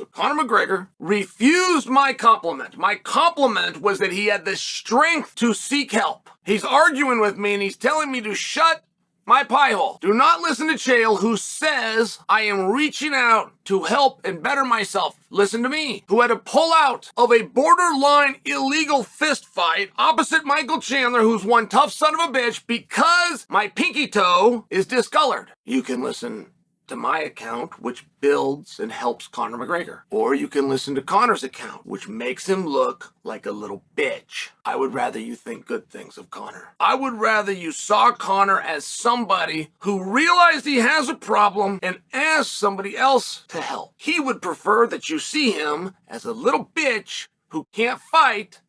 So Conor McGregor refused my compliment. My compliment was that he had the strength to seek help. He's arguing with me and he's telling me to shut my pie hole. Do not listen to Chael, who says I am reaching out to help and better myself. Listen to me, who had to pull out of a borderline illegal fist fight opposite Michael Chandler, who's one tough son of a bitch, because my pinky toe is discolored. You can listen to my account, which builds and helps Conor McGregor. Or you can listen to Conor's account, which makes him look like a little bitch. I would rather you think good things of Conor. I would rather you saw Conor as somebody who realized he has a problem and asked somebody else to help. He would prefer that you see him as a little bitch who can't fight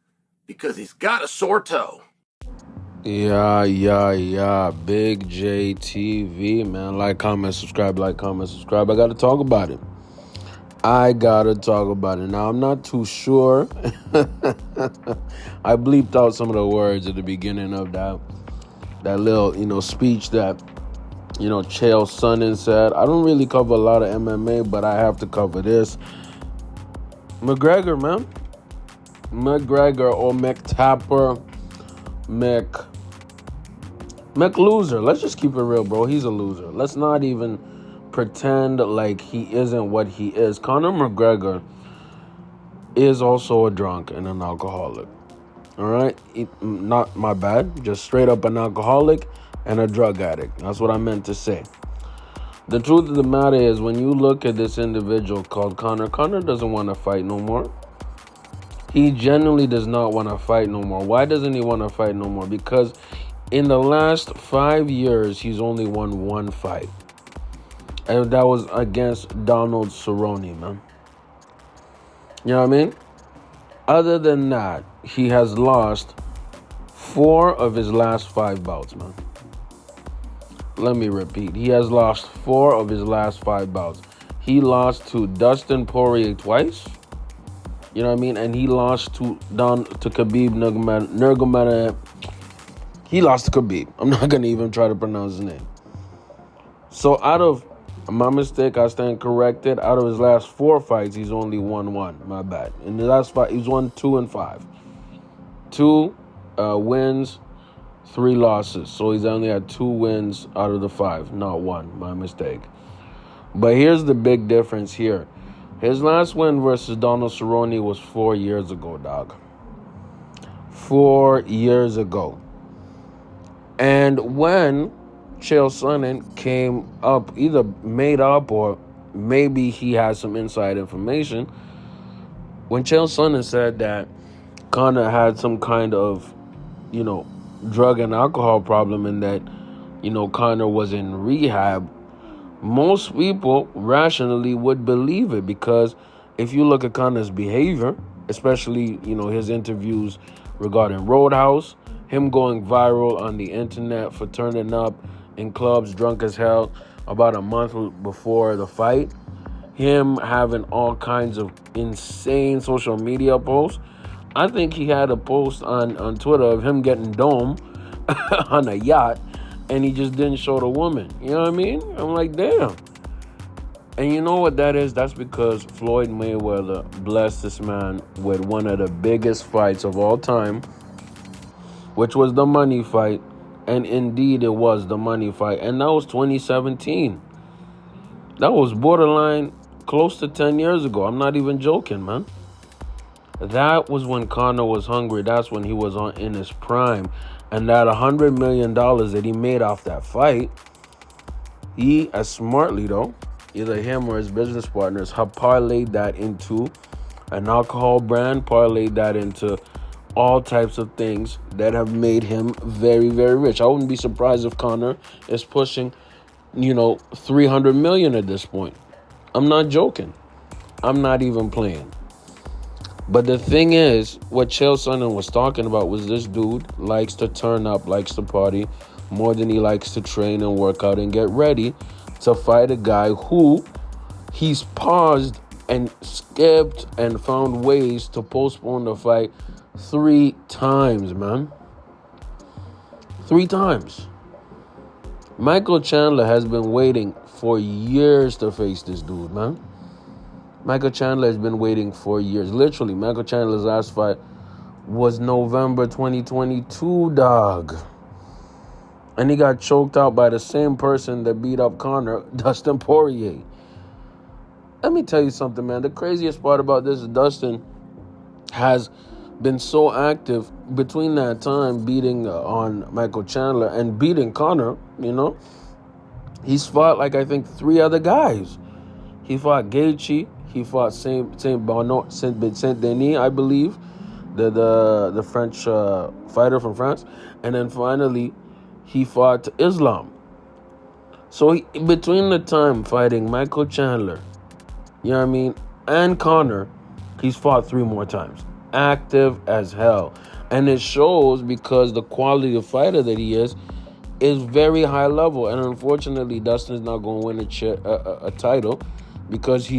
because he's got a sore toe. Yeah. Big JTV, man. Like, comment, subscribe. I got to talk about it. Now, I'm not too sure. I bleeped out some of the words at the beginning of that little, speech that, Chael Sonnen said. I don't really cover a lot of MMA, but I have to cover this. McGregor, man. McGregor or McTapper. McLoser. Let's just keep it real, bro. He's a loser. Let's not even pretend like he isn't what he is. Conor McGregor is also a drunk and an alcoholic. All right? Not my bad. Just straight up an alcoholic and a drug addict. That's what I meant to say. The truth of the matter is, when you look at this individual called Conor doesn't want to fight no more. He genuinely does not want to fight no more. Why doesn't he want to fight no more? Because in the last 5 years, he's only won one fight. And that was against Donald Cerrone, man. You know what I mean? Other than that, he has lost 4 of his last 5 bouts, man. Let me repeat. He has lost 4 of his last 5 bouts. He lost to Dustin Poirier twice. You know what I mean? And he lost to Khabib Nurmagomedov. He lost to Khabib. I'm not going to even try to pronounce his name. So out of my mistake, I stand corrected. Out of his last 4 fights, he's only won 1. My bad. In the last fight, he's won 2 and 5. 2 wins, 3 losses. So he's only had 2 wins out of the 5, not 1. My mistake. But here's the big difference here. His last win versus Donald Cerrone was 4 years ago, dog. 4 years ago. And when Chael Sonnen came up, either made up or maybe he has some inside information, when Chael Sonnen said that Conor had some kind of, drug and alcohol problem and that, Conor was in rehab, most people rationally would believe it, because if you look at Conor's behavior, especially, his interviews regarding Roadhouse, him going viral on the internet for turning up in clubs drunk as hell about a month before the fight, him having all kinds of insane social media posts. I think he had a post on Twitter of him getting dome on a yacht, and he just didn't show the woman. You know what I mean? I'm like, damn. And you know what that is? That's because Floyd Mayweather blessed this man with one of the biggest fights of all time, which was the money fight. And indeed, it was the money fight. And that was 2017. That was borderline close to 10 years ago. I'm not even joking, man. That was when Conor was hungry. That's when he was in his prime. And that $100 million that he made off that fight, he, as smartly though, either him or his business partners, have parlayed that into an alcohol brand, parlayed that into all types of things that have made him very, very rich. I wouldn't be surprised if Conor is pushing, $300 million at this point. I'm not joking. I'm not even playing. But the thing is, what Chael Sonnen was talking about was this dude likes to turn up, likes to party more than he likes to train and work out and get ready to fight a guy who he's paused and skipped and found ways to postpone the fight 3 times, man. 3 times. Michael Chandler has been waiting for years to face this dude, man. Michael Chandler has been waiting for years. Literally, Michael Chandler's last fight was November 2022, dog. And he got choked out by the same person that beat up Conor, Dustin Poirier. Let me tell you something, man. The craziest part about this is Dustin has been so active between that time beating on Michael Chandler and beating Conor, you know. He's fought, like, I think 3 other guys. He fought Gaethje. He fought Saint Denis, I believe, the French fighter from France. And then finally, he fought Islam. So between the time fighting Michael Chandler, you know what I mean, and Conor, he's fought 3 more times. Active as hell. And it shows because the quality of fighter that he is very high level. And unfortunately, Dustin's not going to win a title because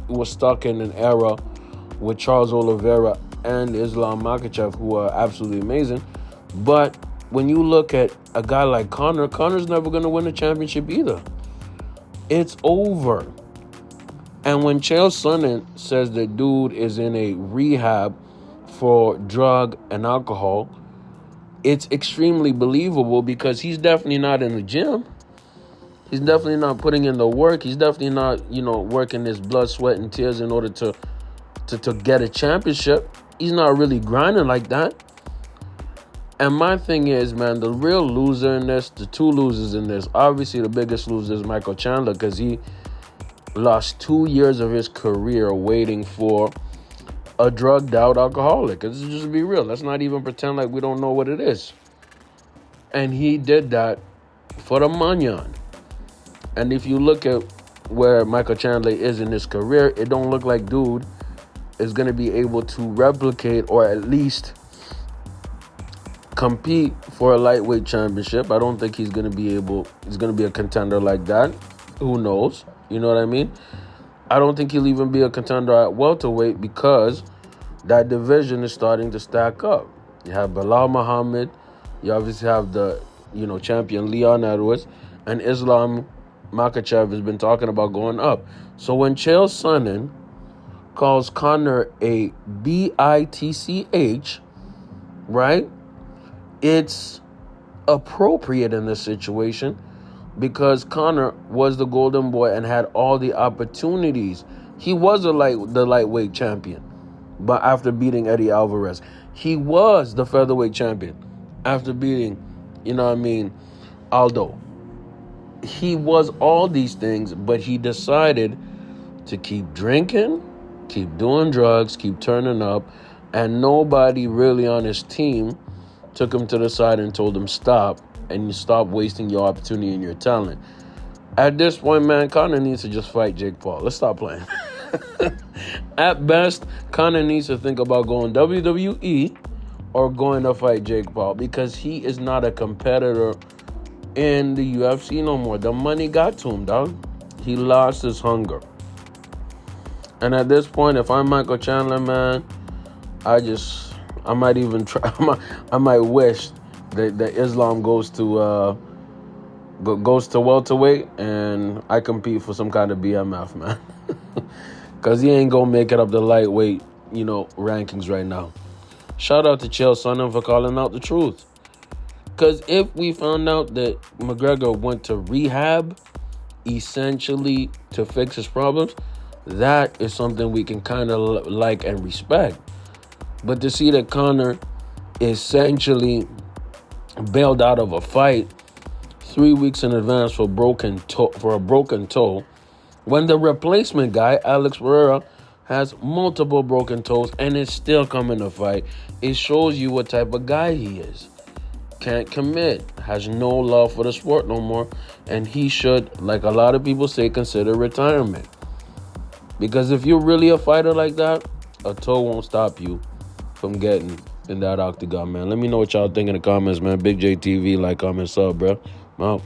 was stuck in an era with Charles Oliveira and Islam Makhachev, who are absolutely amazing. But when you look at a guy like Conor, Conor's never going to win a championship either. It's over. And when Chael Sonnen says the dude is in a rehab for drug and alcohol, it's extremely believable because he's definitely not in the gym. He's definitely not putting in the work. He's definitely not, working his blood, sweat, and tears in order to get a championship. He's not really grinding like that. And my thing is, man, the real loser in this, the 2 losers in this, obviously the biggest loser is Michael Chandler because he lost 2 years of his career waiting for a drugged out alcoholic. Let's just be real. Let's not even pretend like we don't know what it is. And he did that for the manyan. And if you look at where Michael Chandler is in his career, it don't look like dude is going to be able to replicate or at least compete for a lightweight championship. I don't think he's going to be a contender like that. Who knows? You know what I mean? I don't think he'll even be a contender at welterweight because that division is starting to stack up. You have Bilal Muhammad. You obviously have the, champion Leon Edwards. And Islam Makhachev has been talking about going up. So when Chael Sonnen calls Conor a bitch, right? It's appropriate in this situation because Conor was the golden boy and had all the opportunities. He was the lightweight champion, but after beating Eddie Alvarez, he was the featherweight champion after beating, Aldo. He was all these things, but he decided to keep drinking, keep doing drugs, keep turning up, and nobody really on his team took him to the side and told him stop, and you stop wasting your opportunity and your talent. At this point, man, Conor needs to just fight Jake Paul. Let's stop playing. At best, Conor needs to think about going WWE or going to fight Jake Paul because he is not a competitor in the UFC no more. The money got to him, dog. He lost his hunger. And at this point, if I'm Michael Chandler, man, I might even try. I might wish that Islam goes to welterweight and I compete for some kind of BMF, man. Because he ain't gonna make it up the lightweight, rankings right now. Shout out to Chael Sonnen for calling out the truth. Because if we found out that McGregor went to rehab, essentially to fix his problems, that is something we can kind of like and respect. But to see that Conor essentially bailed out of a fight 3 weeks in advance for a broken toe, when the replacement guy, Alex Pereira, has multiple broken toes and is still coming to fight, it shows you what type of guy he is. Can't commit, has no love for the sport no more, and he should, like a lot of people say, consider retirement. Because if you're really a fighter like that, a toe won't stop you from getting in that octagon, man. Let me know what y'all think in the comments, man. Big J TV, like, comment, sub, bro. I'm out.